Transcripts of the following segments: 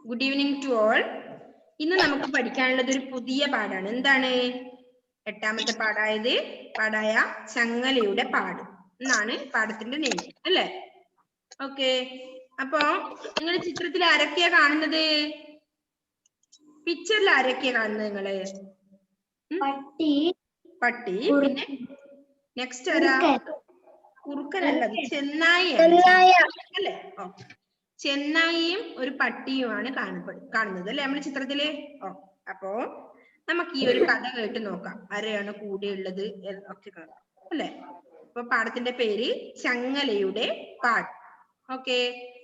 Good evening to all. ഇന്ന് നമുക്ക് പഠിക്കാനുള്ളത് ഒരു പുതിയ പാഠാണ്. എന്താണ്? എട്ടാമത്തെ പാഠായ ചങ്ങലയുടെ പാട് എന്നാണ് പാഠത്തിന്റെ നെയിം അല്ലേ? ഓക്കെ. അപ്പോ നിങ്ങൾ ചിത്രത്തിൽ ആരൊക്കെയാ കാണുന്നത്? പിക്ചറിൽ ആരൊക്കെയാ കാണുന്നത് നിങ്ങള്? പട്ടി. പിന്നെ നെക്സ്റ്റ് ആരാ? കുറുക്കനല്ല, ചെന്നായിയാണ് അല്ലേ? ഓക്കെ. ചെന്നായിയും ഒരു പട്ടിയുമാണ് കാണുന്നത് അല്ലെ നമ്മുടെ ചിത്രത്തില്. അപ്പോ നമുക്ക് ഈ ഒരു കഥ കേട്ട് നോക്കാം. ആരെയാണ് കൂടെയുള്ളത് ഒക്കെ കാണാം അല്ലെ. അപ്പൊ പാഠത്തിന്റെ പേര് ചങ്ങലയുടെ പാട്ട്. Okay,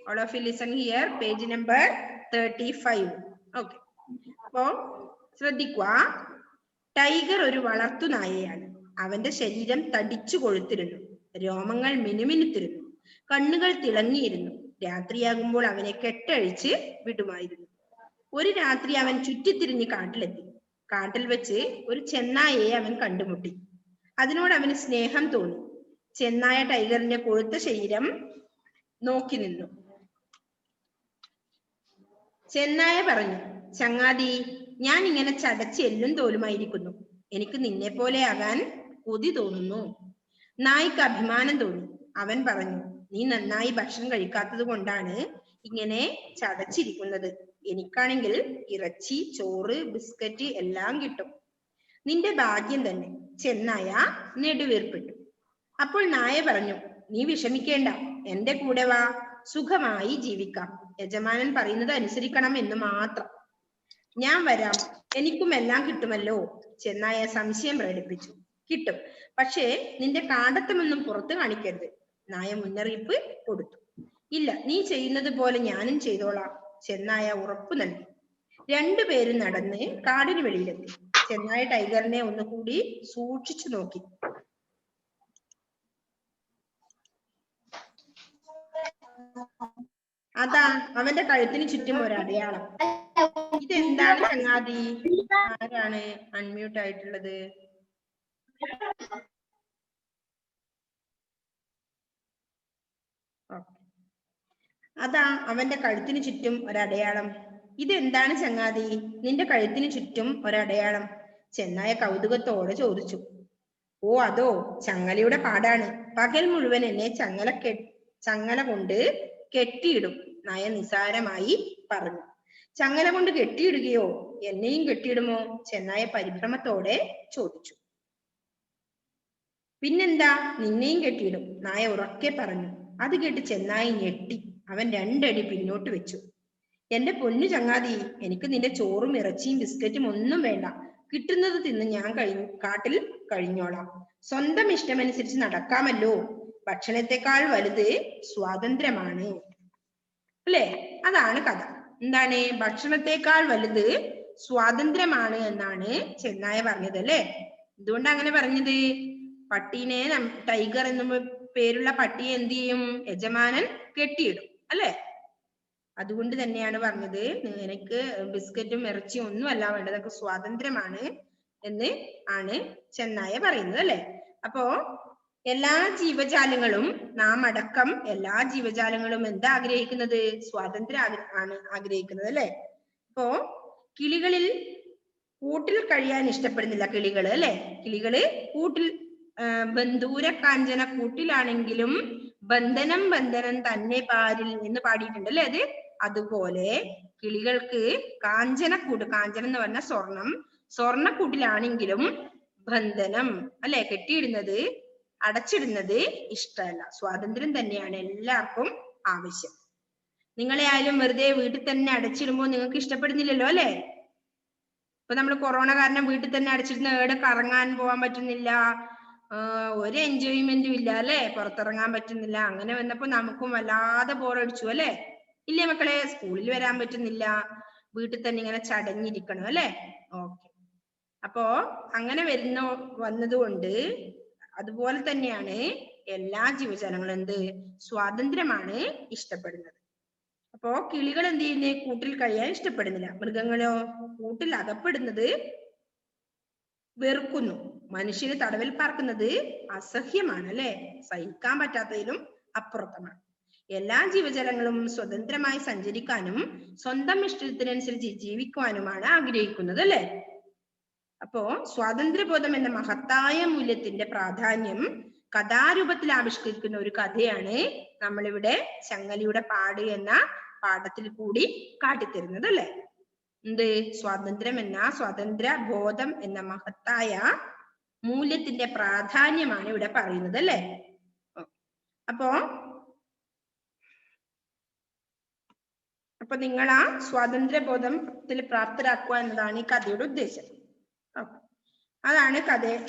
all of you listen here, page number 35. Okay, അപ്പോ ശ്രദ്ധിക്കുക. ടൈഗർ ഒരു വളർത്തു നായയാണ്. അവന്റെ ശരീരം തടിച്ചു കൊഴുത്തിരുന്നു, രോമങ്ങൾ മിനുമിനുത്തിരുന്നു, കണ്ണുകൾ തിളങ്ങിയിരുന്നു. രാത്രിയാകുമ്പോൾ അവനെ കെട്ടഴിച്ച് വിടുമായിരുന്നു. ഒരു രാത്രി അവൻ ചുറ്റിത്തിരിഞ്ഞ് കാട്ടിലെത്തി. കാട്ടിൽ വെച്ച് ഒരു ചെന്നായയെ അവൻ കണ്ടുമുട്ടി. അതിനോട് അവന് സ്നേഹം തോന്നി. ചെന്നായ ടൈഗറിന്റെ കൊഴുത്ത ശരീരം നോക്കി നിന്നു. ചെന്നായ പറഞ്ഞു, ചങ്ങാതി, ഞാൻ ഇങ്ങനെ ചടച്ച് എല്ലും തോലുമായിരിക്കുന്നു. എനിക്ക് നിന്നെ പോലെ ആകാൻ കൊതി തോന്നുന്നു. നായ്ക്ക് അഭിമാനം തോന്നി. അവൻ പറഞ്ഞു, നീ നന്നായി ഭക്ഷണം കഴിക്കാത്തത് കൊണ്ടാണ് ഇങ്ങനെ ചടച്ചിരിക്കുന്നത്. എനിക്കാണെങ്കിൽ ഇറച്ചി, ചോറ്, ബിസ്ക്കറ്റ് എല്ലാം കിട്ടും. നിന്റെ ഭാഗ്യം തന്നെ. ചെന്നായ നെടുവീർപ്പിട്ടു. അപ്പോൾ നായ പറഞ്ഞു, നീ വിഷമിക്കേണ്ട, എന്റെ കൂടെ വാ, സുഖമായി ജീവിക്കാം. യജമാനൻ പറയുന്നത് അനുസരിക്കണം എന്ന് മാത്രം. ഞാൻ വരാം, എനിക്കും എല്ലാം കിട്ടുമല്ലോ. ചെന്നായ സംശയം പ്രകടിപ്പിച്ചു. കിട്ടും, പക്ഷേ നിന്റെ കാണ്ടത്തമൊന്നും പുറത്തു കാണിക്കരുത്. നായ മുന്നറിയിപ്പ് കൊടുത്തു. ഇല്ല, നീ ചെയ്യുന്നത് പോലെ ഞാനും ചെയ്തോളാം. ചെന്നായ ഉറപ്പു നൽകി. രണ്ടുപേരും നടന്ന് കാടിന് വെളിയിലെത്തി. ചെന്നായ ടൈഗറിനെ ഒന്നുകൂടി സൂക്ഷിച്ചു നോക്കി. അതാ അവന്റെ കഴുത്തിന് ചുറ്റും ഒരടയാളം. ഇതെന്താണ് ചങ്ങാതി? ആരാണ് അൺമ്യൂട്ട് ആയിട്ടുള്ളത്? അതാ അവന്റെ കഴുത്തിന് ചുറ്റും ഒരടയാളം. ഇതെന്താണ് ചങ്ങാതി, നിന്റെ കഴുത്തിന് ചുറ്റും ഒരടയാളം? ചെന്നായ കൗതുകത്തോടെ ചോദിച്ചു. ഓ, അതോ ചങ്ങലയുടെ പാടാണ്. പകൽ മുഴുവൻ എന്നെ ചങ്ങല കൊണ്ട് കെട്ടിയിടും. നായ നിസാരമായി പറഞ്ഞു. ചങ്ങല കൊണ്ട് കെട്ടിയിടുകയോ? എന്നെയും കെട്ടിയിടുമോ? ചെന്നായ പരിഭ്രമത്തോടെ ചോദിച്ചു. പിന്നെന്താ, നിന്നെയും കെട്ടിയിടും, നായ ഉറക്കെ പറഞ്ഞു. അത് കേട്ട് ചെന്നായി ഞെട്ടി. അവൻ 2 അടി പിന്നോട്ട് വെച്ചു. എന്റെ പൊന്നു ചങ്ങാതി, എനിക്ക് നിന്റെ ചോറും ഇറച്ചിയും ബിസ്ക്കറ്റും ഒന്നും വേണ്ട. കിട്ടുന്നത് തിന്ന് ഞാൻ കാട്ടിൽ കഴിഞ്ഞോളാം. സ്വന്തം ഇഷ്ടമനുസരിച്ച് നടക്കാമല്ലോ. ഭക്ഷണത്തെക്കാൾ വലുത് സ്വാതന്ത്ര്യമാണ് അല്ലേ? അതാണ് കഥ. എന്താണ്? ഭക്ഷണത്തെക്കാൾ വലുത് സ്വാതന്ത്ര്യമാണ് എന്നാണ് ചെന്നായ പറഞ്ഞത് അല്ലേ? എന്തുകൊണ്ട് അങ്ങനെ പറഞ്ഞത്? പട്ടീനെ, ടൈഗർ എന്ന പേരുള്ള പട്ടിയെ എന്ത് ചെയ്യും? യജമാനൻ കെട്ടിയിടും അല്ലെ? അതുകൊണ്ട് തന്നെയാണ് പറഞ്ഞത്, നിനക്ക് ബിസ്ക്കറ്റും ഇറച്ചിയും ഒന്നും അല്ല വേണ്ടത്, അതൊക്കെ സ്വാതന്ത്ര്യമാണ് എന്ന് ആണ് ചെന്നായ പറയുന്നത് അല്ലെ? അപ്പോ എല്ലാ ജീവജാലങ്ങളും, നാം അടക്കം എല്ലാ ജീവജാലങ്ങളും എന്താ ആഗ്രഹിക്കുന്നത്? സ്വാതന്ത്ര്യം ആണ് ആഗ്രഹിക്കുന്നത് അല്ലെ? അപ്പോ കിളികളിൽ കൂട്ടിൽ കഴിയാൻ ഇഷ്ടപ്പെടുന്നില്ല കിളികള് അല്ലെ? കിളികള് കൂട്ടിൽ ബന്ധൂര കാഞ്ചന കൂട്ടിലാണെങ്കിലും ബന്ധനം ബന്ധനം തന്നെ പാരിൽ എന്ന് പാടിയിട്ടുണ്ട് അല്ലെ? അതുപോലെ കിളികൾക്ക് കാഞ്ചനക്കൂട്, കാഞ്ചനം എന്ന് പറഞ്ഞ സ്വർണ്ണക്കൂട്ടിലാണെങ്കിലും ബന്ധനം അല്ലെ, കെട്ടിയിടുന്നത്, അടച്ചിടുന്നത് ഇഷ്ടമല്ല. സ്വാതന്ത്ര്യം തന്നെയാണ് എല്ലാവർക്കും ആവശ്യം. നിങ്ങളെ ആയാലും വെറുതെ വീട്ടിൽ തന്നെ അടച്ചിടുമ്പോൾ നിങ്ങൾക്ക് ഇഷ്ടപ്പെടുന്നില്ലല്ലോ അല്ലെ? ഇപ്പൊ നമ്മൾ കൊറോണ കാരണം വീട്ടിൽ തന്നെ അടച്ചിരുന്ന, എവിടെ കറങ്ങാൻ പോകാൻ പറ്റുന്നില്ല, ഒരു എൻജോയ്മെന്റും ഇല്ല അല്ലെ? പുറത്തിറങ്ങാൻ പറ്റുന്നില്ല. അങ്ങനെ വന്നപ്പോ നമുക്കും വല്ലാതെ ബോറടിച്ചു അല്ലെ? ഇല്ലേ മക്കളെ? സ്കൂളിൽ വരാൻ പറ്റുന്നില്ല, വീട്ടിൽ തന്നെ ഇങ്ങനെ ചടഞ്ഞിരിക്കണം അല്ലെ? ഓക്കെ. അപ്പോ അങ്ങനെ വന്നതുകൊണ്ട് അതുപോലെ തന്നെയാണ് എല്ലാ ജീവജാലങ്ങളും എന്ത്? സ്വാതന്ത്ര്യമാണ് ഇഷ്ടപ്പെടുന്നത്. അപ്പോ കിളികൾ എന്ത് ചെയ്യുന്നത്? കൂട്ടിൽ കഴിയാൻ ഇഷ്ടപ്പെടുന്നില്ല. മൃഗങ്ങളോ? കൂട്ടിൽ അകപ്പെടുന്നത് വെറുക്കുന്നു. മനുഷ്യന് തടവിൽ പാർക്കുന്നത് അസഹ്യമാണ് അല്ലെ? സഹിക്കാൻ പറ്റാത്തതിലും അപ്പുറത്തമാണ്. എല്ലാ ജീവജാലങ്ങളും സ്വതന്ത്രമായി സഞ്ചരിക്കാനും സ്വന്തം ഇഷ്ടത്തിനനുസരിച്ച് ജീവിക്കുവാനുമാണ് ആഗ്രഹിക്കുന്നത്, അല്ലെ? അപ്പോ സ്വാതന്ത്ര്യബോധം എന്ന മഹത്തായ മൂല്യത്തിന്റെ പ്രാധാന്യം കഥാരൂപത്തിൽ ആവിഷ്കരിക്കുന്ന ഒരു കഥയാണ് നമ്മളിവിടെ ചങ്ങലയുടെ പാട് എന്ന പാഠത്തിൽ കൂടി കാട്ടിത്തരുന്നത്, അല്ലെ? എന്ത്? സ്വാതന്ത്ര്യ ബോധം എന്ന മഹത്തായ മൂല്യത്തിന്റെ പ്രാധാന്യമാണ് ഇവിടെ പറയുന്നത്, അല്ലെ? അപ്പൊ നിങ്ങൾ ആ സ്വാതന്ത്ര്യബോധത്തിൽ പ്രാപ്തരാക്കുക എന്നതാണ് ഈ കഥയുടെ ഉദ്ദേശം. അതാണ്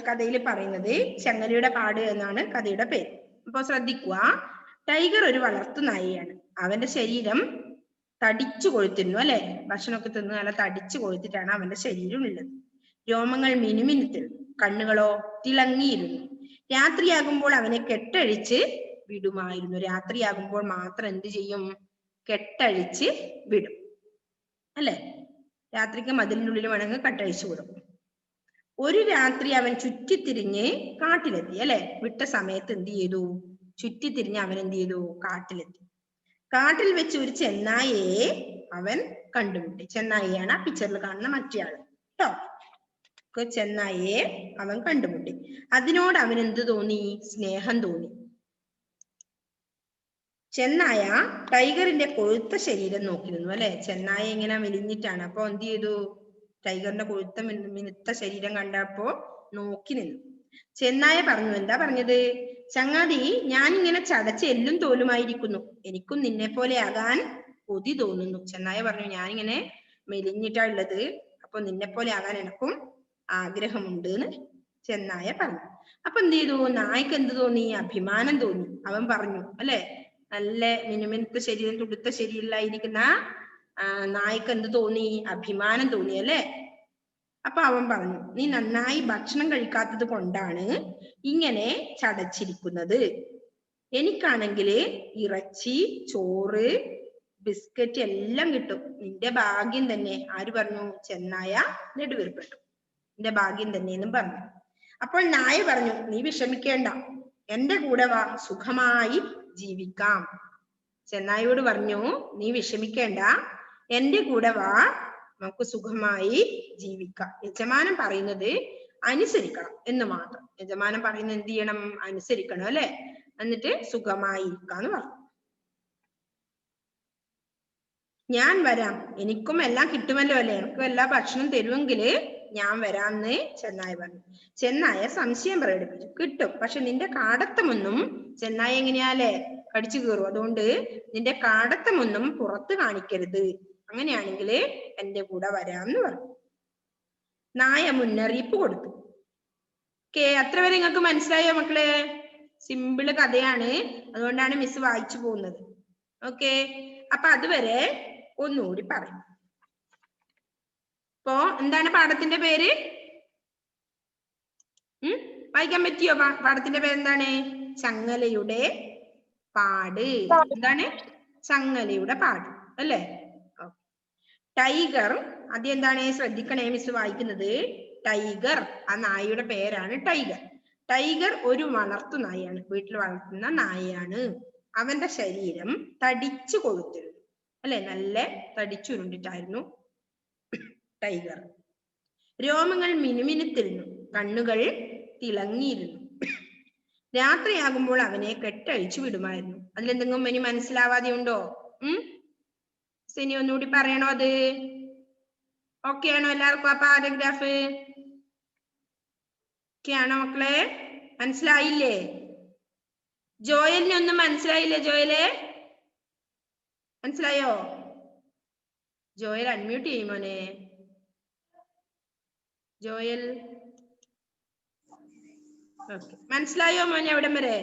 കഥയിൽ പറയുന്നത്. ചങ്ങലയുടെ പാട് എന്നാണ് കഥയുടെ പേര്. അപ്പൊ ശ്രദ്ധിക്കുക, ടൈഗർ ഒരു വളർത്തു നായയാണ്. അവന്റെ ശരീരം തടിച്ചു കൊഴുത്തിരുന്നു, അല്ലെ? ഭക്ഷണമൊക്കെ തിന്ന് നല്ല തടിച്ചു കൊഴുത്തിട്ടാണ് അവന്റെ ശരീരം ഉള്ളത്. രോമങ്ങൾ മിനുമിനുത്തിരുന്നു, കണ്ണുകളോ തിളങ്ങിയിരുന്നു. രാത്രിയാകുമ്പോൾ അവനെ കെട്ടഴിച്ച് വിടുമായിരുന്നു. രാത്രിയാകുമ്പോൾ മാത്രം എന്ത് ചെയ്യും? കെട്ടഴിച്ച് വിടും, അല്ലെ? രാത്രിക്ക് മതിലിനുള്ളിൽ വേണമെങ്കിൽ കെട്ടഴിച്ചു വിടും. ഒരു രാത്രി അവൻ ചുറ്റിത്തിരിഞ്ഞ് കാട്ടിലെത്തി, അല്ലെ? വിട്ട സമയത്ത് എന്ത് ചെയ്തു? ചുറ്റിത്തിരിഞ്ഞ് അവൻ എന്ത് ചെയ്തു? കാട്ടിലെത്തി. കാട്ടിൽ വെച്ച് ഒരു ചെന്നായയെ അവൻ കണ്ടുമുട്ടി. ചെന്നായിയാണ് ആ പിക്ചറിൽ കാണുന്ന മറ്റേയാള് കേട്ടോ. ചെന്നായയെ അവൻ കണ്ടുമുട്ടി. അതിനോട് അവൻ എന്ത് തോന്നി? സ്നേഹം തോന്നി. ചെന്നായ ടൈഗറിന്റെ കൊഴുത്ത ശരീരം നോക്കി നിന്നു, അല്ലെ? ചെന്നായ ഇങ്ങനെ മെലിഞ്ഞിട്ടാണ്. അപ്പൊ എന്ത് ചെയ്തു? ടൈഗറിന്റെ കൊഴുത്ത മിനുത്ത ശരീരം കണ്ടപ്പോ നോക്കി നിന്നു. ചെന്നായ പറഞ്ഞു, എന്താ പറഞ്ഞത്? ചങ്ങാതി, ഞാൻ ഇങ്ങനെ ചടച്ച് എല്ലും തോലുമായിരിക്കുന്നു. എനിക്കും നിന്നെ പോലെ ആകാൻ കൊതി തോന്നുന്നു. ചെന്നായ പറഞ്ഞു, ഞാനിങ്ങനെ മെലിഞ്ഞിട്ടാ ഉള്ളത്, അപ്പൊ നിന്നെ പോലെ ആകാൻ എനക്കും ആഗ്രഹമുണ്ട് എന്ന് ചെന്നായ പറഞ്ഞു. അപ്പൊ എന്ത് ചെയ്തു? നായ്ക്ക് എന്ത് തോന്നി? അഭിമാനം തോന്നി. അവൻ പറഞ്ഞു, അല്ലെ? നല്ല മിനുമിനുത്ത ശരീരം, തുടുത്ത ശരീരമായിരിക്കുന്ന നായ്ക്ക് എന്ത് തോന്നി? അഭിമാനം തോന്നി, അല്ലെ? അപ്പൊ അവൻ പറഞ്ഞു, നീ നന്നായി ഭക്ഷണം കഴിക്കാത്തത് കൊണ്ടാണ് ഇങ്ങനെ ചടച്ചിരിക്കുന്നത്. എനിക്കാണെങ്കിൽ ഇറച്ചി, ചോറ്, ബിസ്ക്കറ്റ് എല്ലാം കിട്ടും. നിന്റെ ഭാഗ്യം തന്നെ. ആര് പറഞ്ഞു? ചെന്നായ നെടുവീർപ്പെട്ടു. നിന്റെ ഭാഗ്യം തന്നെ എന്നും പറഞ്ഞു. അപ്പോൾ നായ പറഞ്ഞു, നീ വിഷമിക്കേണ്ട, എന്റെ കൂടെ വാ, സുഖമായി ജീവിക്കാം. ചെന്നായോട് പറഞ്ഞു, നീ വിഷമിക്കേണ്ട, എന്റെ കൂടെ വാ, നമുക്ക് സുഖമായി ജീവിക്കാം. യജമാനൻ പറയുന്നത് അനുസരിക്കണം എന്ന് മാത്രം. യജമാനൻ പറയുന്നത് എന്ത് ചെയ്യണം? അനുസരിക്കണം, അല്ലെ? എന്നിട്ട് സുഖമായി ഇരിക്കാന്ന് പറഞ്ഞു. ഞാൻ വരാം, എനിക്കും എല്ലാം കിട്ടുമല്ലോ, അല്ലെ? എനിക്കും എല്ലാ ഭക്ഷണം തരുമെങ്കില് ഞാൻ വരാമെന്ന് ചെന്നായ പറഞ്ഞു. ചെന്നായ സംശയം പ്രകടിപ്പിച്ചു, കിട്ടും, പക്ഷെ നിന്റെ കാടത്തമൊന്നും, ചെന്നായ എങ്ങനെയാലേ കടിച്ചു കീറും, അതുകൊണ്ട് നിന്റെ കാടത്തമൊന്നും പുറത്ത് കാണിക്കരുത്. അങ്ങനെയാണെങ്കിൽ എന്റെ കൂടെ വരാമെന്ന് പറഞ്ഞു. നായ മുന്നറിയിപ്പ് കൊടുത്തു. അത്ര വരെ നിങ്ങൾക്ക് മനസ്സിലായോ മക്കളെ? സിമ്പിള് കഥയാണ്, അതുകൊണ്ടാണ് മിസ് വായിച്ചു പോകുന്നത്. ഓക്കെ, അപ്പൊ അതുവരെ ഒന്നുകൂടി പറയും. ഇപ്പോ എന്താണ് പാഠത്തിന്റെ പേര്? വായിക്കാൻ പറ്റിയോ? പാഠത്തിന്റെ പേരെന്താണ്? ചങ്ങലയുടെ പാട്. എന്താണ്? ചങ്ങലയുടെ പാട്, അല്ലേ? ടൈഗർ, അത് എന്താണ്? ശ്രദ്ധിക്കണേ, മിസ് വായിക്കുന്നത്. ടൈഗർ, ആ നായയുടെ പേരാണ് ടൈഗർ. ടൈഗർ ഒരു വളർത്തു നായയാണ്, വീട്ടിൽ വളർത്തുന്ന നായയാണ്. അവന്റെ ശരീരം തടിച്ചു കൊഴുത്തിരുന്നു, അല്ലെ? നല്ല തടിച്ചുരുണ്ടിട്ടായിരുന്നു ടൈഗർ. രോമങ്ങൾ മിനുമിനുത്തിരുന്നു, കണ്ണുകൾ തിളങ്ങിയിരുന്നു. രാത്രിയാകുമ്പോൾ അവനെ കെട്ടഴിച്ചു വിടുമായിരുന്നു. അതിലെന്തെങ്കിലും ഇനി മനസ്സിലാവാതെ ഉണ്ടോ? ഇനി ഒന്നുകൂടി പറയണോ? അത് ഓക്കെ ആണോ എല്ലാവർക്കും? ആ പാരഗ്രാഫ് ഓക്കെ ആണോ മക്കളെ? മനസ്സിലായില്ലേ? ജോയലിനെ ഒന്നും മനസ്സിലായില്ലേ? ജോയലെ മനസ്സിലായോ? Joel unmute ചെയ്യുമോനെ? ജോയൽ മനസ്സിലായോ മോനെ അവിടം വരെ?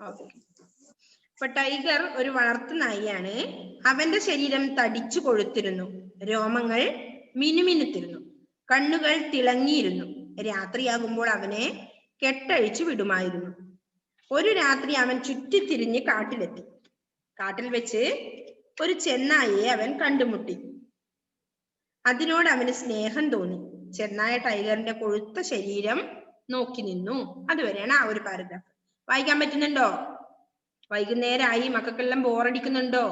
ഓക്കെ. ഇപ്പൊ ടൈഗർ ഒരു വളർത്തു നായയാണ്. അവന്റെ ശരീരം തടിച്ചു കൊഴുത്തിരുന്നു, രോമങ്ങൾ മിനുമിനുത്തിരുന്നു, കണ്ണുകൾ തിളങ്ങിയിരുന്നു. രാത്രിയാകുമ്പോൾ അവനെ കെട്ടഴിച്ചു വിടുമായിരുന്നു. ഒരു രാത്രി അവൻ ചുറ്റിത്തിരിഞ്ഞ് കാട്ടിലെത്തി. കാട്ടിൽ വെച്ച് ഒരു ചെന്നായയെ അവൻ കണ്ടുമുട്ടി. അതിനോട് അവന് സ്നേഹം തോന്നി. ചെന്നായ ടൈഗറിന്റെ കൊഴുത്ത ശരീരം നോക്കി നിന്നു. അതുവരെയാണ് ആ ഒരു പാരഗ്രാഫ്. വായിക്കാൻ പറ്റുന്നുണ്ടോ? വൈകുന്നേരമായി, മക്കൾക്കെല്ലാം ബോറടിക്കുന്നുണ്ടോ?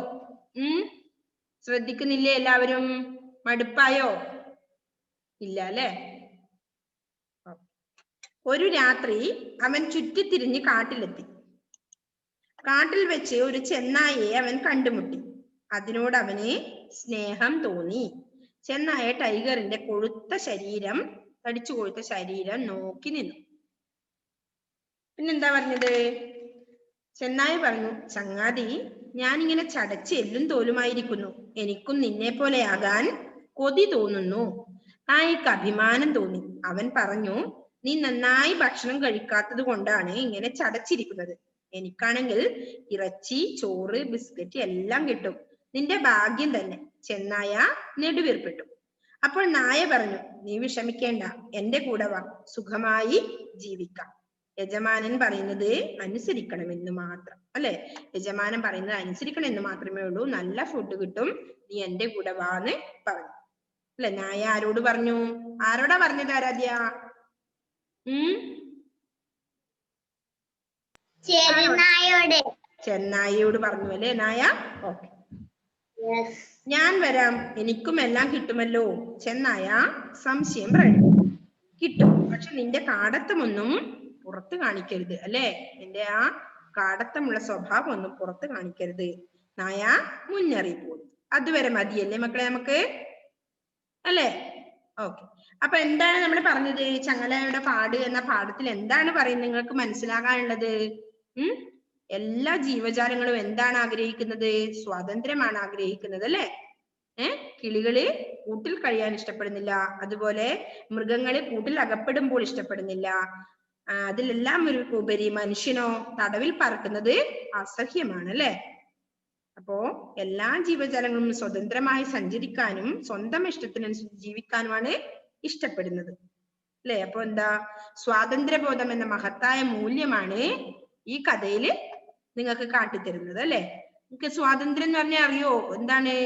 ശ്രദ്ധിക്കുന്നില്ലേ എല്ലാവരും? മടുപ്പായോ? ഇല്ല അല്ലേ? ഒരു രാത്രി അവൻ ചുറ്റിത്തിരിഞ്ഞ് കാട്ടിലെത്തി. കാട്ടിൽ വെച്ച് ഒരു ചെന്നായയെ അവൻ കണ്ടുമുട്ടി. അതിനോട് അവന് സ്നേഹം തോന്നി. ചെന്നായ ടൈഗറിന്റെ തടിച്ചു കൊഴുത്ത ശരീരം നോക്കി നിന്നു. പിന്നെന്താ പറഞ്ഞത്? ചെന്നായ പറഞ്ഞു, ചങ്ങാതി, ഞാനിങ്ങനെ ചടച്ച് എല്ലും തോലുമായിരിക്കുന്നു. എനിക്കും നിന്നെ പോലെയാകാൻ കൊതി തോന്നുന്നു. നായക്ക് അഭിമാനം തോന്നി. അവൻ പറഞ്ഞു, നീ നന്നായി ഭക്ഷണം കഴിക്കാത്തത് കൊണ്ടാണ് ഇങ്ങനെ ചടച്ചിരിക്കുന്നത്. എനിക്കാണെങ്കിൽ ഇറച്ചി, ചോറ്, ബിസ്ക്കറ്റ് എല്ലാം കിട്ടും. നിന്റെ ഭാഗ്യം തന്നെ. ചെന്നായ നെടുവീർപ്പിട്ടു. അപ്പോൾ നായ പറഞ്ഞു, നീ വിഷമിക്കേണ്ട, എന്റെ കൂടെ വാ, സുഖമായി ജീവിക്കാം. യജമാനൻ പറയുന്നത് അനുസരിക്കണമെന്ന് മാത്രം, അല്ലെ? യജമാനൻ പറയുന്നത് അനുസരിക്കണമെന്ന് മാത്രമേ ഉള്ളൂ. നല്ല ഫുഡ് കിട്ടും, നീ എന്റെ കൂടെ വാന്ന് പറഞ്ഞു. അല്ലെ? നായ ആരോട് പറഞ്ഞു? ആരോടാ പറഞ്ഞത് ആരാധ്യ? ചെന്നായയോട് പറഞ്ഞു അല്ലേ നായ? ഓക്കെ, ഞാൻ വരാം, എനിക്കും എല്ലാം കിട്ടുമല്ലോ. ചെന്നായ സംശയം പറഞ്ഞു. കിട്ടും, പക്ഷെ നിന്റെ കാടത്തമൊന്നും പുറത്ത് കാണിക്കരുത്, അല്ലെ? നിന്റെ ആ കാടത്തമുള്ള സ്വഭാവം ഒന്നും പുറത്ത് കാണിക്കരുത്. നായ മുന്നറിയിപ്പ് കൊടുത്തു. അതുവരെ മതിയല്ലേ മക്കളെ നമുക്ക്? അല്ലേ? ഓക്കെ. അപ്പൊ എന്താണ് നമ്മൾ പറഞ്ഞത്? ചങ്ങലയുടെ പാട് എന്ന പാഠത്തിൽ എന്താണ് പറയുന്നത്? നിങ്ങൾക്ക് മനസ്സിലാകാനുള്ളത്? എല്ലാ ജീവജാലങ്ങളും എന്താണ് ആഗ്രഹിക്കുന്നത്? സ്വാതന്ത്ര്യമാണ് ആഗ്രഹിക്കുന്നത്, അല്ലെ? കിളികള് കൂട്ടിൽ കഴിയാൻ ഇഷ്ടപ്പെടുന്നില്ല. അതുപോലെ മൃഗങ്ങള് കൂട്ടിൽ അകപ്പെടുമ്പോൾ ഇഷ്ടപ്പെടുന്നില്ല. അതിലെല്ലാം ഒരു ഉപരി മനുഷ്യനോ തടവിൽ പറക്കുന്നത് അസഹ്യമാണ്, അല്ലെ? അപ്പോ എല്ലാ ജീവജാലങ്ങളും സ്വതന്ത്രമായി സഞ്ചരിക്കാനും സ്വന്തം ഇഷ്ടത്തിനനുസരിച്ച് ജീവിക്കാനുമാണ് ഇഷ്ടപ്പെടുന്നത്, അല്ലെ? അപ്പൊ എന്താ? സ്വാതന്ത്ര്യബോധം എന്ന മഹത്തായ മൂല്യമാണ് ഈ കഥയില് നിങ്ങൾക്ക് കാട്ടിത്തരുന്നത്, അല്ലെ? നിങ്ങൾക്ക് സ്വാതന്ത്ര്യം എന്ന് പറഞ്ഞാൽ അറിയോ എന്താണ്?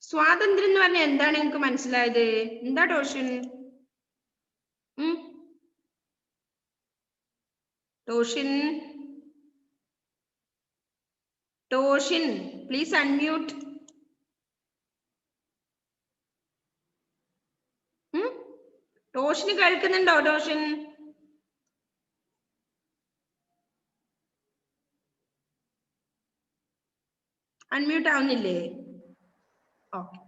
സ്വാതന്ത്ര്യം എന്ന് പറഞ്ഞാൽ എന്താണ് നിങ്ങൾക്ക് മനസ്സിലായത്? എന്താ ടോഷൻ? ടോഷൻ പ്ലീസ് അൺമ്യൂട്ട്. ടോഷന് കേൾക്കുന്നുണ്ടോ? ടോഷൻ അൺമ്യൂട്ട് ആവുന്നില്ലേ? ഓക്കെ.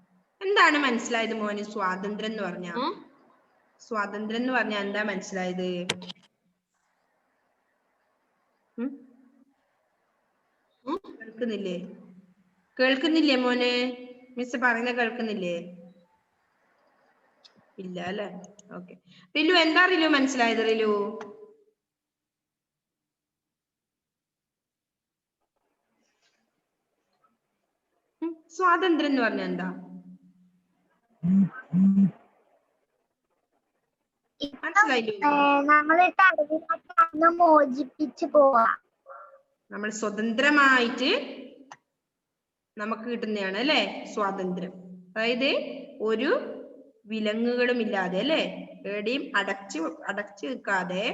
എന്താണ് മനസ്സിലായത് മോന് സ്വാതന്ത്ര്യം എന്ന് പറഞ്ഞ? സ്വാതന്ത്ര്യം എന്ന് പറഞ്ഞാൽ എന്താ മനസ്സിലായത്? കേൾക്കുന്നില്ലേ മോന്? മിസ് പറയുന്ന കേൾക്കുന്നില്ലേ? ഇല്ല അല്ലെ? ഓക്കെ. റിലു എന്താ റിലു മനസ്സിലായത്? റിലു സ്വാതന്ത്ര്യം എന്ന് പറഞ്ഞ എന്താ? നമ്മൾ സ്വതന്ത്രമായിട്ട് നമുക്ക് കിട്ടുന്നതാണ്, അല്ലെ? സ്വാതന്ത്ര്യം. അതായത് ഒരു വിലങ്ങുകളും ഇല്ലാതെ, അല്ലെ? എവിടെയും അടച്ചു വെക്കാതെ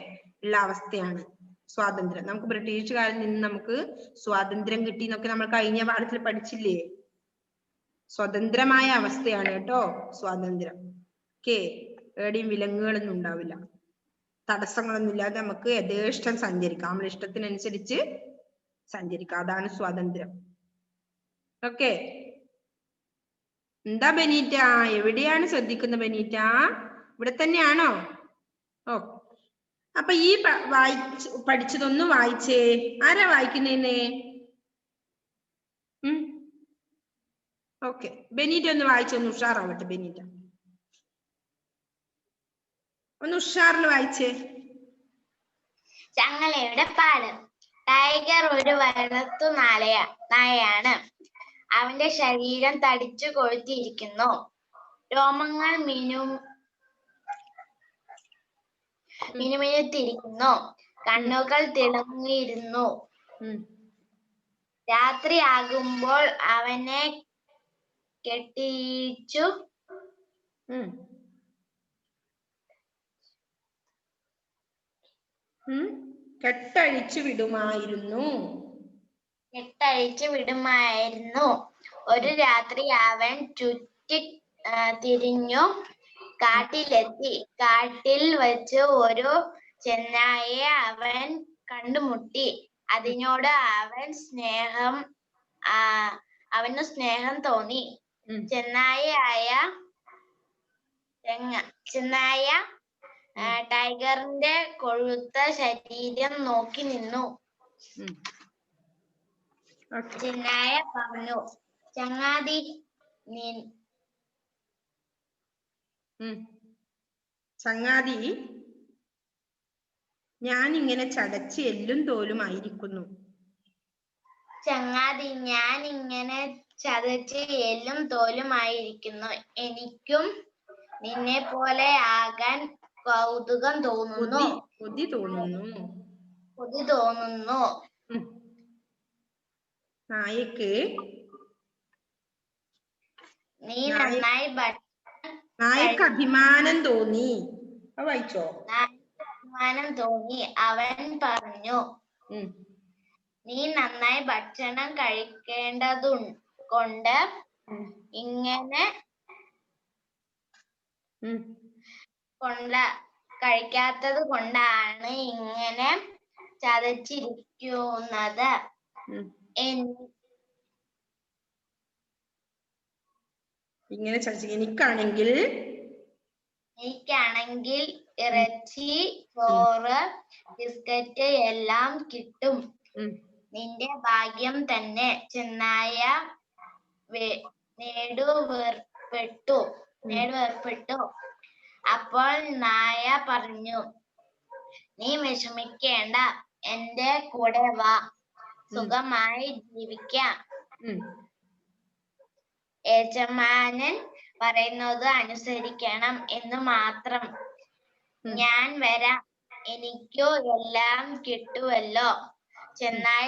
ഉള്ള അവസ്ഥയാണ് സ്വാതന്ത്ര്യം. നമുക്ക് ബ്രിട്ടീഷുകാരിൽ നിന്ന് നമുക്ക് സ്വാതന്ത്ര്യം കിട്ടി എന്നൊക്കെ നമ്മൾ കഴിഞ്ഞ പാഠത്തിൽ പഠിച്ചില്ലേ? സ്വതന്ത്രമായ അവസ്ഥയാണ് കേട്ടോ സ്വാതന്ത്ര്യം. എവിടെയും വിലങ്ങുകളൊന്നും ഉണ്ടാവില്ല, തടസ്സങ്ങളൊന്നും ഇല്ലാതെ നമുക്ക് യഥേഷ്ടം സഞ്ചരിക്കാം, നമ്മുടെ ഇഷ്ടത്തിനനുസരിച്ച് സഞ്ചരിക്കാം. അതാണ് സ്വാതന്ത്ര്യം. ഓക്കെ. എന്താ ബെനീറ്റ? എവിടെയാണ് ശ്രദ്ധിക്കുന്നത് ബെനീറ്റ? ഇവിടെ തന്നെയാണോ? ഓ, അപ്പൊ ഈ പഠിച്ചതൊന്ന് വായിച്ചേ. ആരാ വായിക്കുന്നേന്ന്? ഓക്കെ, ബെനീറ്റ ഒന്ന് വായിച്ചൊന്ന് ഉഷാറാവട്ടെ. ബെനീറ്റ ഒന്ന് ഉഷാറിൽ വായിച്ചേ. ചങ്ങലയുടെ പാട്. ടൈഗർ ഒരു വളർത്തു നായയാണ്. അവന്റെ ശരീരം തടിച്ചു കൊഴുത്തിരിക്കുന്നു. രോമങ്ങൾ മിനുമിനുത്തിരിക്കുന്നു. കണ്ണുകൾ തിളങ്ങിയിരുന്നു. രാത്രിയാകുമ്പോൾ അവനെ കെട്ടിയിച്ചു കെട്ടഴിച്ചു വിടുമായിരുന്നു. കെട്ടഴിച്ചു വിടുമായിരുന്നു. ഒരു രാത്രി അവൻ ചുറ്റി തിരിഞ്ഞു കാട്ടിലെത്തി. കാട്ടിൽ വെച്ച് ഒരു ചെന്നായെ അവൻ കണ്ടുമുട്ടി. അതിനോട് അവന് സ്നേഹം തോന്നി. ചെന്നായ ടൈഗറിന്റെ കൊഴുത്ത ശരീരം നോക്കി നിന്നു. ചെന്നായ പറഞ്ഞു, ചങ്ങാതി, ഞാൻ ഇങ്ങനെ ചടച്ച് എല്ലും തോലുമായിരിക്കുന്നു. ചങ്ങാതി, ഞാൻ ഇങ്ങനെ ചതച്ച് എല്ലും തോലുമായിരിക്കുന്നു. എനിക്കും നിന്നെ പോലെ ആകാൻ കൗതുകം തോന്നുന്നു. കൊതി തോന്നുന്നു. നായക്ക് നീ നന്നായി നായക്ക് അഭിമാനം തോന്നി. വായിച്ചോ? അഭിമാനം തോന്നി. അവൻ പറഞ്ഞു, നീ നന്നായി ഭക്ഷണം കഴിക്കേണ്ടതുകൊണ്ട് ഇങ്ങനെ കഴിക്കാത്തത് കൊണ്ടാണ് ഇങ്ങനെ ചതച്ചിരിക്കുന്നത്. എനിക്കാണെങ്കിൽ ഇറച്ചി, ചോറ്, ബിസ്ക്കറ്റ് എല്ലാം കിട്ടും. നിന്റെ ഭാഗ്യം തന്നെ. ചെന്നായ നേടുവേർപ്പെട്ടു. അപ്പോൾ നായ പറഞ്ഞു, നീ വിഷമിക്കേണ്ട, എന്റെ കൂടെ വാ, സുഖമായി ജീവിക്കാം. യജമാനൻ പറയുന്നത് അനുസരിക്കണം എന്ന് മാത്രം. ഞാൻ വരാം, എനിക്കു എല്ലാം കിട്ടുമല്ലോ. ചെന്നായ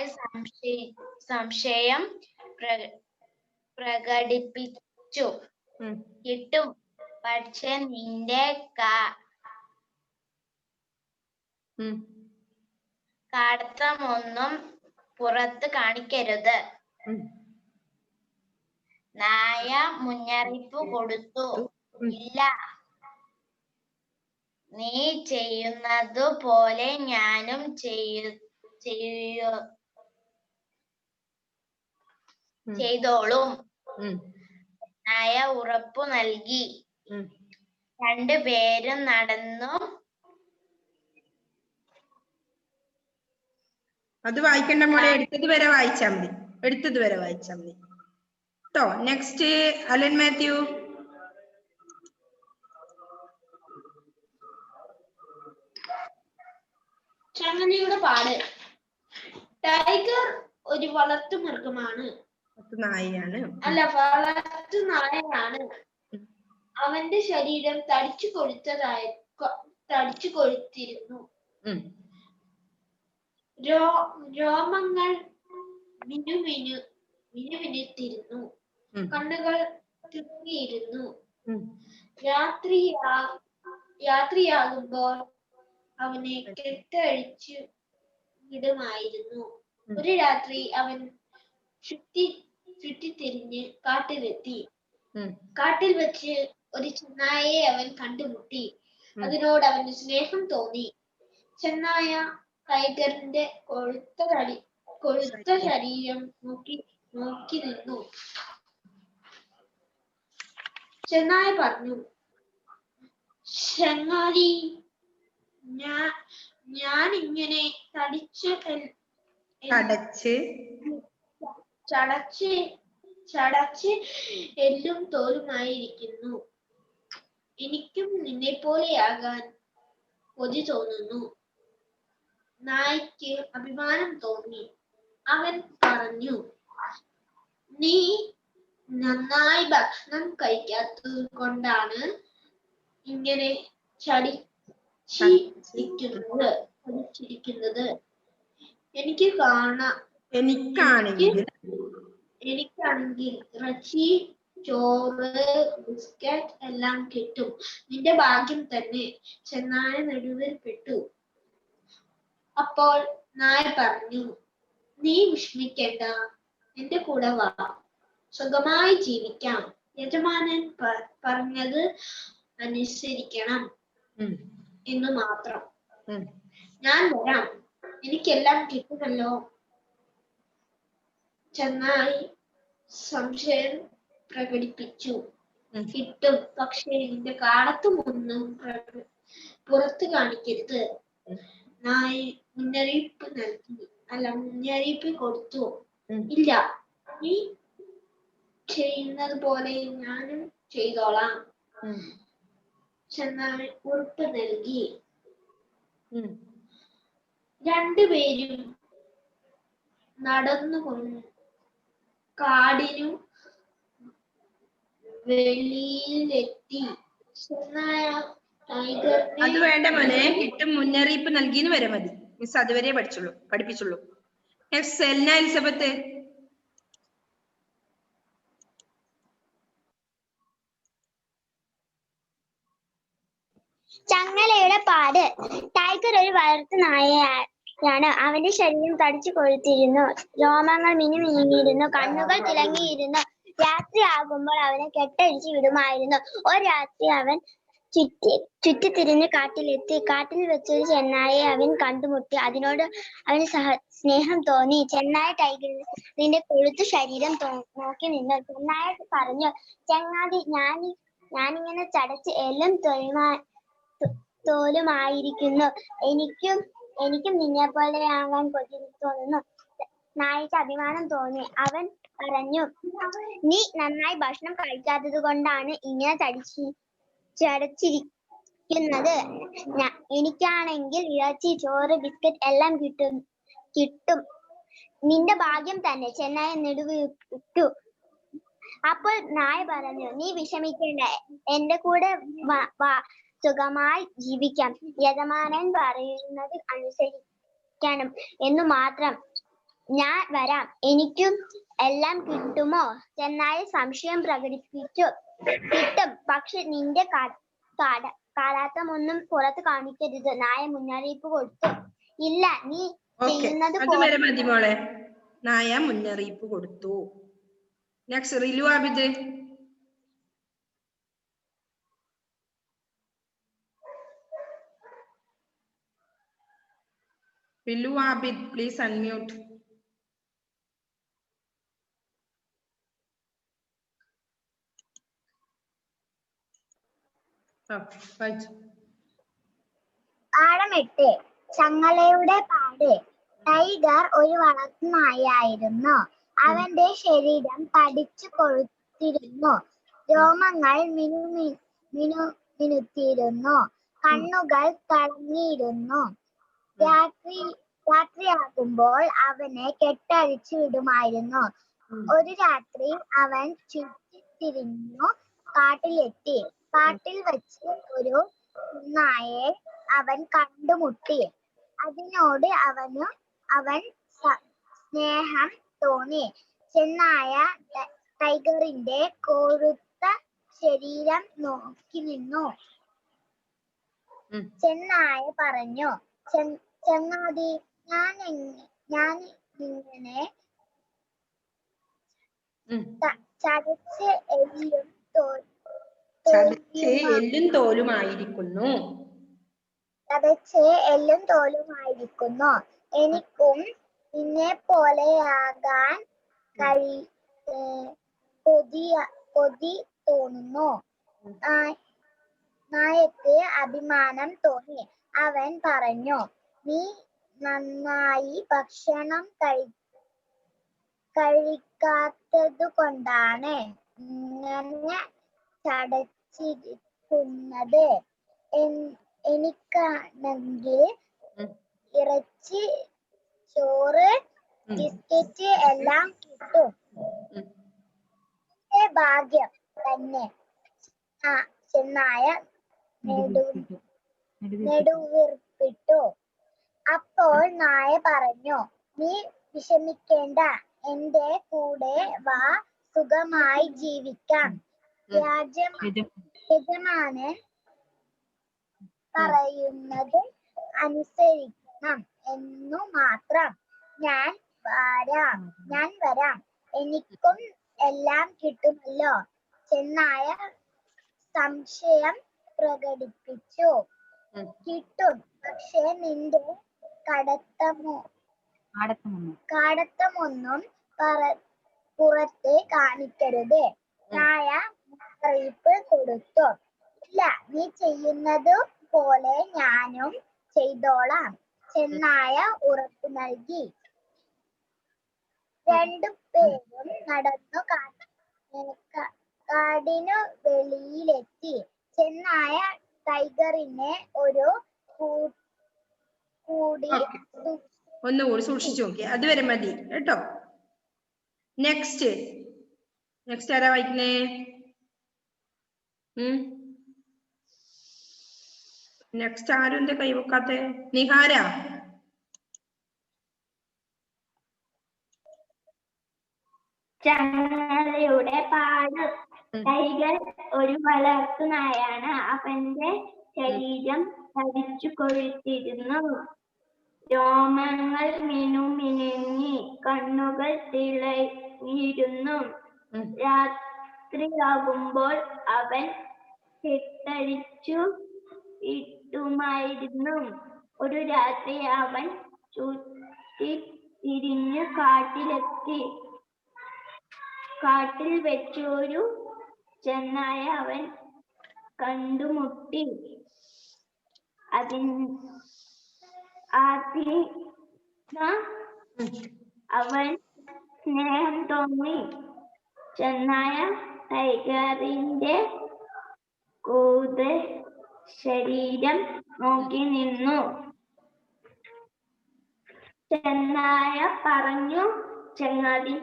സംശയം പ്രകടിപ്പിച്ചു. കിട്ടും, പക്ഷെ നിന്റെ കാടത്തമൊന്നും പുറത്ത് കാണിക്കരുത്. നായ മുന്നറിയിപ്പ് കൊടുത്തു. ഇല്ല, നീ ചെയ്യുന്നത് പോലെ ഞാനും ചെയ്തോളും. നായ ഉറപ്പു നൽകി. രണ്ടുപേരും നടന്നു. അത് വായിക്കണ്ട മോളെ, എടുത്തത് വരെ വായിച്ചാ മതി. കേട്ടോ? Next Allen Mathew. ചങ്ങലയുടെ പാട്. ടൈഗർ ഒരു വളർത്തു മൃഗമാണ്. വളർത്തു നായയാണ്. അവന്റെ ശരീരം തടിച്ചു കൊഴുത്തിരുന്നു. രോമങ്ങൾ മിനുമിനുത്തിരുന്നു. കണ്ണുകൾ തിളങ്ങിയിരുന്നു. രാത്രിയാകുമ്പോൾ അവനെ കെട്ടഴിച്ചു വിടുമായിരുന്നു. ഒരു രാത്രി അവൻ ചുറ്റിത്തിരിഞ്ഞ് കാട്ടിലെത്തി. കാട്ടിൽ വെച്ച് ഒരു ചെന്നായയെ അവൻ കണ്ടുമുട്ടി. അതിനോട് അവന് സ്നേഹം തോന്നി. ചെന്നായ ടൈഗറിന്റെ കൊഴുത്ത ശരീരം നോക്കി നിന്നു. ചെന്നായ പറഞ്ഞു, ചങ്ങാതി, ഞാൻ ഇങ്ങനെ ചടച്ച് എല്ലും തോലുമായിരിക്കുന്നു. എനിക്കും നിന്നെ പോലെയാകാൻ കൊതി തോന്നുന്നു. നായ്ക്ക് അഭിമാനം തോന്നി. അവൻ പറഞ്ഞു, നീ നന്നായി ഭക്ഷണം കഴിക്കാത്തത് കൊണ്ടാണ് ഇങ്ങനെ ചടിച്ചിരിക്കുന്നത്. എനിക്കാണെങ്കിൽ ഇറച്ചി, ചോറ്, ബിസ്ക്കറ്റ് എല്ലാം കിട്ടും. നിന്റെ ഭാഗ്യം തന്നെ. ചെന്നായ നെടുവേർപ്പെട്ടു. അപ്പോൾ നായ പറഞ്ഞു, നീ വിഷമിക്കേണ്ട, എന്റെ കൂടെ വാ, സുഖമായി ജീവിക്കാം. യജമാനൻ പറഞ്ഞത് അനുസരിക്കണം എന്ന് മാത്രം. ഞാൻ വരാം, എനിക്കെല്ലാം കിട്ടുമല്ലോ. ചെന്നായി സംശയം പ്രകടിപ്പിച്ചു. കിട്ടും, പക്ഷേ എന്റെ കാലത്തും ഒന്നും പുറത്ത് കാണിക്കരുത്. നായി മുന്നറിയിപ്പ് കൊടുത്തു. ഇല്ല, നീ ചെയ്യുന്നത് പോലെ ഞാനും ചെയ്തോളാം. ചെന്നായി ഉറപ്പ് നൽകി. രണ്ടുപേരും നടന്നുകൊണ്ട് കാടിനു വെളിയിലെത്തി. അത് വേണ്ട മോനെ, കിട്ടും മുന്നറിയിപ്പ് നൽകിന്ന് വരെ മതി. മിസ് അതുവരെ പഠിപ്പിച്ചുള്ളൂ. Next Selna Elizabeth. ചങ്ങലയുടെ പാട്. ടൈഗർ ഒരു വളർത്തു നായയാണ്. അവന്റെ ശരീരം തടിച്ചു കൊഴുത്തിരുന്നു, രോമങ്ങൾ മിനുമിനുങ്ങിയിരുന്നു, കണ്ണുകൾ തിളങ്ങിയിരുന്നു. രാത്രിയാകുമ്പോൾ അവനെ കെട്ടഴിച്ചു വിടുമായിരുന്നു. ഒരു രാത്രി അവൻ ചുറ്റിത്തിരിഞ്ഞ് കാട്ടിലെത്തി. കാട്ടിൽ വെച്ചൊരു ചെന്നായെ അവൻ കണ്ടുമുട്ടി. അതിനോട് അവന് സ്നേഹം തോന്നി. ചെന്നായ ടൈഗറിന്റെ കൊഴുത്തു ശരീരം നോക്കി നിന്നു. ചെന്നായ പറഞ്ഞു, ചങ്ങാതി, ഞാനിങ്ങനെ ചടച്ച് എല്ലും തോലുമായിരിക്കുന്നു. എനിക്കും നിന്നെ പോലെയാകാൻ കൊതി തോന്നുന്നു. നായക്ക് അഭിമാനം തോന്നി. അവൻ പറഞ്ഞു, നീ നന്നായി ഭക്ഷണം കഴിക്കാത്തത് കൊണ്ടാണ് ഇങ്ങനെ ചടച്ചിരിക്കുന്നത്. എനിക്കാണെങ്കിൽ ഇറച്ചി, ചോറ്, ബിസ്ക്കറ്റ് എല്ലാം കിട്ടും. നിന്റെ ഭാഗ്യം തന്നെ. ചെന്നായ നെടുവിട്ടു. അപ്പോൾ നായ പറഞ്ഞു, നീ വിഷമിക്കേണ്ട, എന്റെ കൂടെ വാ, സുഖമായി ജീവിക്കാം. യജമാനൻ പറയുന്നത് അനുസരിക്കണം എന്നു മാത്രം. ഞാൻ വരാം, എനിക്കും എല്ലാം കിട്ടുമോ? ചെന്നായ സംശയം പ്രകടിപ്പിച്ചു. കിട്ടും, പക്ഷെ നിന്റെ കാലാത്തമൊന്നും പുറത്ത് കാണിക്കരുത്. നായ മുന്നറിയിപ്പ് കൊടുത്തു. ഇല്ല, നീ ചെയ്യുന്നത് അതുവരെ മതി മോളെ. നായ മുന്നറിയിപ്പ് കൊടുത്തു. Next Rilu Abid. Rilu Abid, please unmute. പാഠം 8. ചങ്ങലയുടെ പാട്. ടൈഗർ ഒരു വളർത്തു നായയായിരുന്നു. അവന്റെ ശരീരം തടിച്ചു കൊഴുത്തിരുന്നു, രോമങ്ങൾ മിനുമിനുത്തിയിരുന്നു, കണ്ണുകൾ തിളങ്ങിയിരുന്നു. രാത്രിയാകുമ്പോൾ അവനെ കെട്ടഴിച്ചു വിടുമായിരുന്നു. ഒരു രാത്രി അവൻ ചുറ്റിത്തിരിഞ്ഞു കാട്ടിലെത്തി. കാട്ടിൽ വെച്ച് ഒരു നായയെ അവൻ കണ്ടുമുട്ടി. അതിനോട് അവൻ സ്നേഹം തോന്നി. ചെന്നായ ടൈഗറിന്റെ കൊഴുത്ത ശരീരം നോക്കി നിന്നു. ചെന്നായ പറഞ്ഞു, ചങ്ങാതി, ഞാൻ ഇങ്ങനെ ചതച്ച് എല്ലും തോലുമായിരിക്കുന്നു. എനിക്കും നിന്നെ പോലെയാകാൻ കൊതി തോന്നുന്നു. നായക്ക് അഭിമാനം തോന്നി. അവൻ പറഞ്ഞു, നീ നന്നായി ഭക്ഷണം കഴിക്കാത്തതു കൊണ്ടാണ് ഇങ്ങനെ ചടച്ചിരിക്കുന്നത്. എനിക്കാണെങ്കിൽ ഇറച്ചി, ചോറ്, ബിസ്ക്കറ്റ് എല്ലാം കിട്ടും. ഭാഗ്യം തന്നെ. ചെന്നായ നെടുവീർപ്പിട്ടു. അപ്പോൾ നായ പറഞ്ഞു, നീ വിഷമിക്കേണ്ട, എന്റെ കൂടെ വാ, സുഖമായി ജീവിക്കാം. യജമാനൻ പറയുന്നത് അനുസരിക്കണം എന്നു മാത്രം. ഞാൻ വരാം, എനിക്കും എല്ലാം കിട്ടുമല്ലോ. ചെന്നായ സംശയം പ്രകടിപ്പിച്ചു. കിട്ടും, പക്ഷേ നിന്റെ കാടത്തമൊന്നും പുറത്തെ കാണിക്കരുത്. നായ മുന്നറിയിപ്പ് കൊടുത്തു. ഇല്ല, നീ ചെയ്യുന്നത് പോലെ ഞാനും ചെയ്തോളാം. ചെന്നായ ഉറപ്പു നൽകി. രണ്ടുപേരും നടന്നു കാടിനു വെളിയിലെത്തി. ചെന്നായ ടൈഗറിനെ ഒരു ഒന്നുകൂടി സൂക്ഷിച്ചു നോക്കി. അതുവരെ മതി കേട്ടോ. നെക്സ്റ്റ് ആരാ വായിക്കുന്നേ? നെക്സ്റ്റ് ആരും എന്താ കൈവക്കാത്തെ? നിഹാര. ചങ്ങലയുടെ പാട്. ടൈഗർ ഒരു വളർത്തു നായാണ്. അവന്റെ ശരീരം തടിച്ചു കൊഴുത്തിരുന്നു. രോമങ്ങൾ മിനുമിനുങ്ങി, കണ്ണുകൾ തിളങ്ങിയിരുന്നു. രാത്രിയാകുമ്പോൾ അവൻ കെട്ടഴിച്ചു ഇട്ടുമായിരുന്നു. ഒരു രാത്രി അവൻ ചുറ്റി തിരിഞ്ഞു കാട്ടിലെത്തി. കാട്ടിൽ വെച്ചൊരു ചെന്നായ അവൻ കണ്ടുമുട്ടി. അവൻ സ്നേഹം തോന്നി. ചെന്നായ ടൈഗറിന്റെ ശരീരം നോക്കി നിന്നു. ചെന്നായ പറഞ്ഞു, ചങ്ങാതി,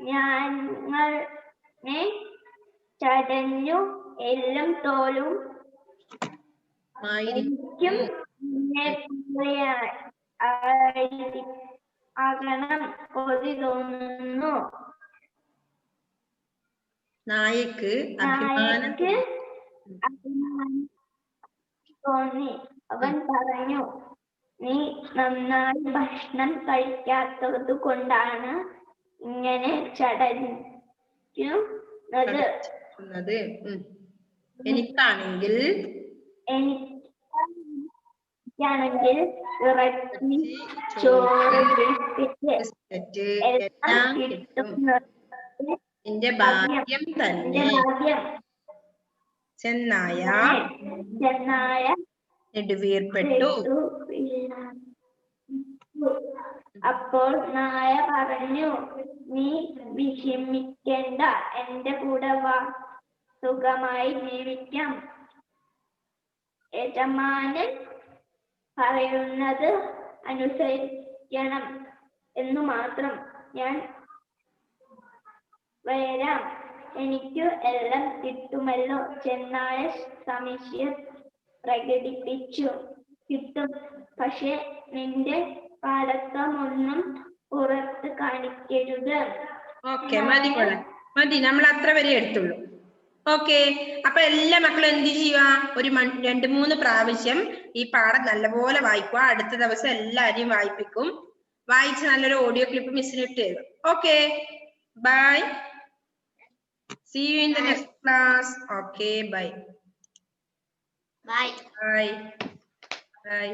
ഞങ്ങളെ ചടഞ്ഞു എല്ലും തോലും എനിക്കും ആകണം കൊതി തോന്നുന്നു. നായക്ക് തോന്നി. അവൻ പറഞ്ഞു, നീ നന്നായി ഭക്ഷണം കഴിക്കാത്തത് കൊണ്ടാണ് ഇങ്ങനെ ചടഞ്ഞത്. എനിക്കാണെങ്കിൽ ഇറച്ചി, ചോറ്, ബിസ്ക്കറ്റ് എല്ലാം കിട്ടും. എന്റെ ഭാഗ്യം തന്നെ. ചെന്നായ നെടുവീർപ്പെട്ടു. അപ്പോൾ നായ പറഞ്ഞു, നീ വിഷമിക്കേണ്ട, എന്റെ കൂടെ വാ, സുഖമായി ജീവിക്കാം. യജമാനൻ പറയുന്നത് അനുസരിക്കണം എന്നു മാത്രം. ഞാൻ വരാം, എനിക്ക് എല്ലാം കിട്ടുമല്ലോ. ചെന്നായ സംശയം പ്രകടിപ്പിച്ചു. കിട്ടും, പക്ഷെ നിന്റെ പാടത്തമൊന്നും പുറത്ത് കാണിക്കരുത്. ഓക്കെ, മതി, നമ്മൾ അത്ര വരെ എടുത്തുള്ളൂ. ഓക്കെ, അപ്പൊ എല്ലാ മക്കളും എന്ത് ചെയ്യുക? ഒരു 2-3 പ്രാവശ്യം ഈ പാഠം നല്ലപോലെ വായിക്കുക. അടുത്ത ദിവസം എല്ലാരെയും വായിപ്പിക്കും. വായിച്ച് നല്ലൊരു ഓഡിയോ ക്ലിപ്പ് മിസ്സിന് ഇട്ട് തരും. Okay, bye. See you in the next class. Okay, bye. Bye. Bye. Bye.